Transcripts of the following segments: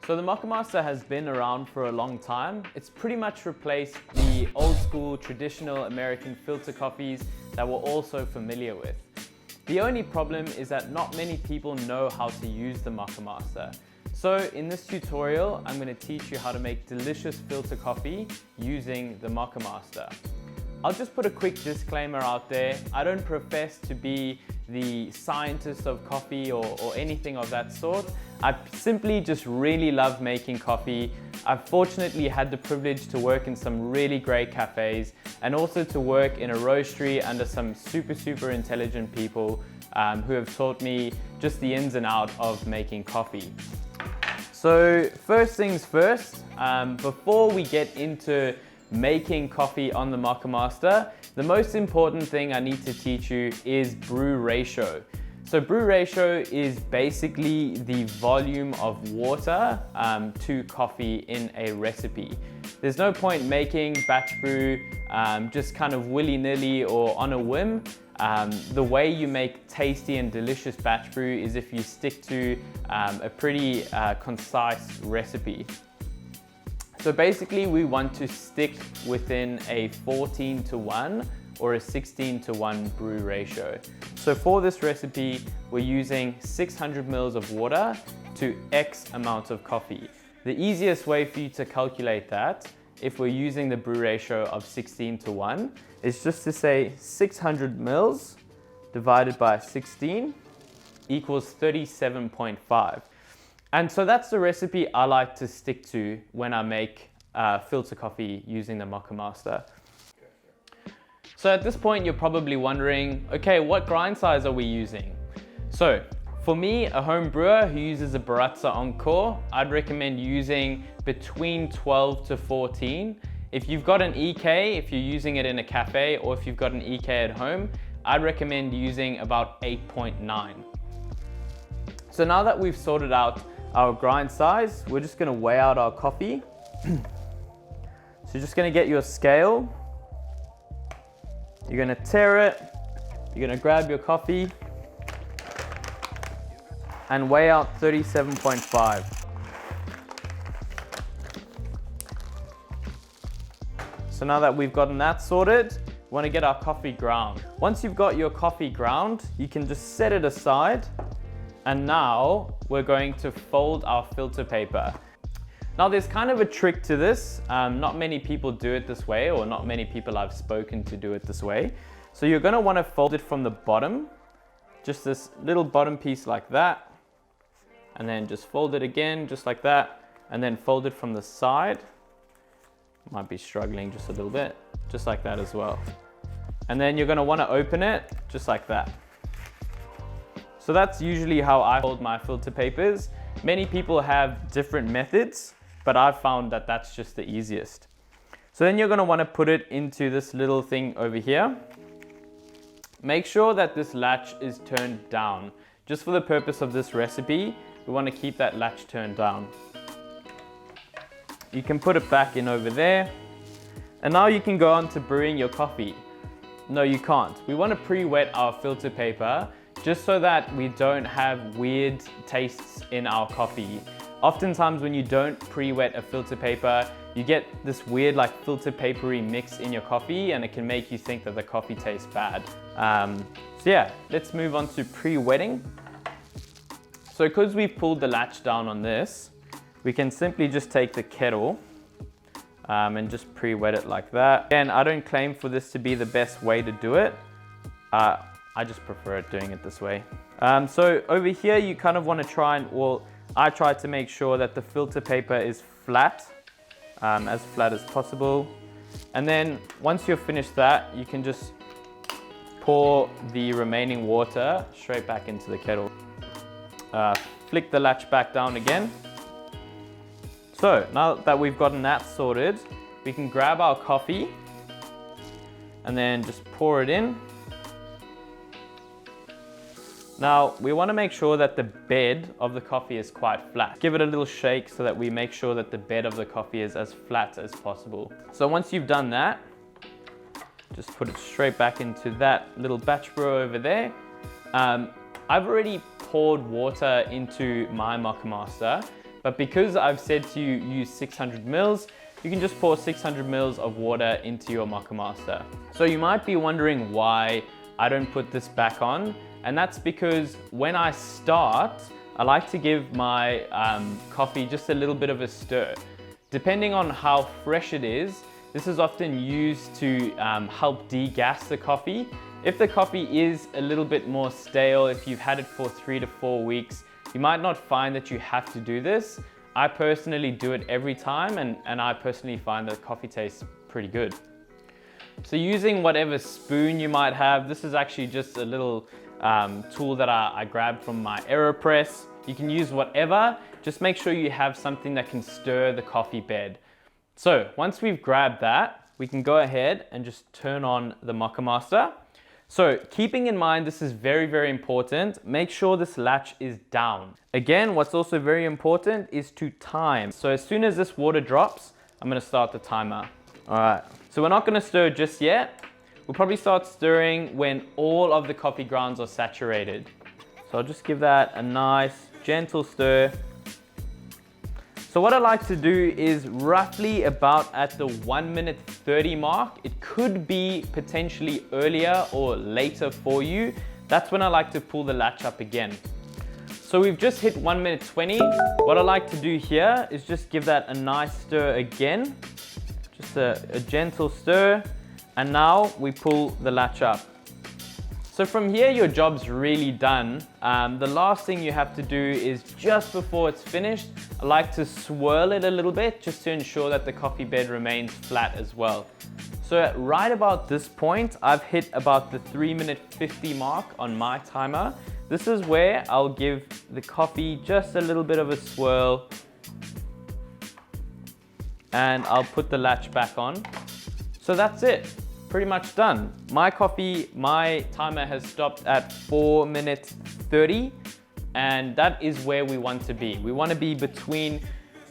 So the Moccamaster has been around for a long time. It's pretty much replaced the old school traditional American filter coffees that we're also familiar with. The only problem is that not many people know how to use the Moccamaster. So in this tutorial, I'm going to teach you how to make delicious filter coffee using the Moccamaster. I'll just put a quick disclaimer out there. I don't profess to be the scientist of coffee or anything of that sort. I simply just really love making coffee. I've fortunately had the privilege to work in some really great cafes and also to work in a roastery under some super intelligent people who have taught me just the ins and outs of making coffee. So first things first, before we get into making coffee on the Moccamaster, the most important thing I need to teach you is brew ratio. So brew ratio is basically the volume of water to coffee in a recipe. There's no point making batch brew just kind of willy-nilly or on a whim. The way you make tasty and delicious batch brew is if you stick to a pretty concise recipe. So basically we want to stick within a 14:1 or a 16:1 brew ratio. So for this recipe, we're using 600 ml of water to X amount of coffee. The easiest way for you to calculate that, if we're using the brew ratio of 16:1, is just to say 600 ml divided by 16 equals 37.5. And so that's the recipe I like to stick to when I make filter coffee using the Moccamaster. So at this point, you're probably wondering, okay, what grind size are we using? So for me, a home brewer who uses a Baratza Encore, I'd recommend using between 12 to 14. If you've got an EK, if you're using it in a cafe, or if you've got an EK at home, I'd recommend using about 8.9. So now that we've sorted out our grind size, we're just gonna weigh out our coffee. So you're just gonna get your scale, you're gonna tear it, you're gonna grab your coffee and weigh out 37.5. So now that we've gotten that sorted, we wanna get our coffee ground. Once you've got your coffee ground, you can just set it aside. And now we're going to fold our filter paper. Now there's kind of a trick to this. Not many people do it this way, or not many people I've spoken to do it this way. So you're gonna wanna fold it from the bottom, just this little bottom piece like that. And then just fold it again, just like that. And then fold it from the side. Might be struggling just a little bit, just like that as well. And then you're gonna wanna open it, just like that. So that's usually how I fold my filter papers. Many people have different methods, but I've found that that's just the easiest. So then you're gonna wanna put it into this little thing over here. Make sure that this latch is turned down. Just for the purpose of this recipe, we wanna keep that latch turned down. You can put it back in over there. And now you can go on to brewing your coffee. No, you can't. We wanna pre-wet our filter paper just so that we don't have weird tastes in our coffee. Oftentimes when you don't pre-wet a filter paper, you get this weird like filter papery mix in your coffee and it can make you think that the coffee tastes bad. So yeah, let's move on to pre-wetting. So because we've pulled the latch down on this, we can simply just take the kettle and just pre-wet it like that. Again, I don't claim for this to be the best way to do it. I just prefer doing it this way. So over here, you kind of want to try and, well, I try to make sure that the filter paper is flat as possible. And then once you've finished that, you can just pour the remaining water straight back into the kettle. Flick the latch back down again. So now that we've gotten that sorted, we can grab our coffee and then just pour it in. Now, we want to make sure that the bed of the coffee is quite flat. Give it a little shake so that we make sure that the bed of the coffee is as flat as possible. So once you've done that, just put it straight back into that little batch brew over there. I've already poured water into my Moccamaster But because I've said to you use 600 mils, you can just pour 600 mils of water into your Moccamaster. So you might be wondering why I don't put this back on, and that's because when I start, I like to give my coffee just a little bit of a stir. Depending on how fresh it is, this is often used to help degas the coffee. If the coffee is a little bit more stale, if you've had it for 3 to 4 weeks, you might not find that you have to do this. I personally do it every time, and I personally find that coffee tastes pretty good. So using whatever spoon you might have, this is actually just a little tool that I grabbed from my AeroPress. You can use whatever, just make sure you have something that can stir the coffee bed. So once we've grabbed that, we can go ahead and just turn on the Moccamaster. So keeping in mind, this is very, very important. Make sure this latch is down. Again, what's also very important is to time. So as soon as this water drops, I'm gonna start the timer. All right, so we're not gonna stir just yet. We'll probably start stirring when all of the coffee grounds are saturated. So I'll just give that a nice, gentle stir. So what I like to do is roughly about at the 1 minute 30 mark. It could be potentially earlier or later for you. That's when I like to pull the latch up again. So we've just hit 1 minute 20. What I like to do here is just give that a nice stir again. Just a gentle stir. And now we pull the latch up. So from here, your job's really done. The last thing you have to do is just before it's finished, I like to swirl it a little bit just to ensure that the coffee bed remains flat as well. So right about this point, I've hit about the 3 minute 50 mark on my timer. This is where I'll give the coffee just a little bit of a swirl, and I'll put the latch back on. So that's it. Pretty much done. My timer has stopped at 4 minutes 30, and that is where we want to be. We want to be between,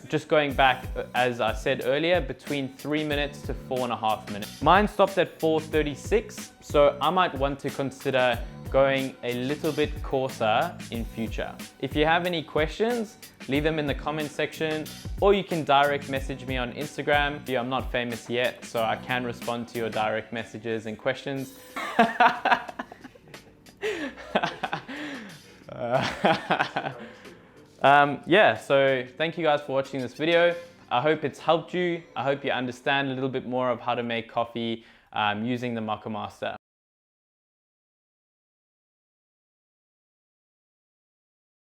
just going back, as I said earlier, between 3 minutes to 4.5 minutes. Mine stopped at 4:36, so I might want to consider going a little bit coarser in future. If you have any questions, leave them in the comment section, or you can direct message me on Instagram. I'm not famous yet, so I can respond to your direct messages and questions. Yeah, so thank you guys for watching this video. I hope it's helped you. I hope you understand a little bit more of how to make coffee using the Moccamaster.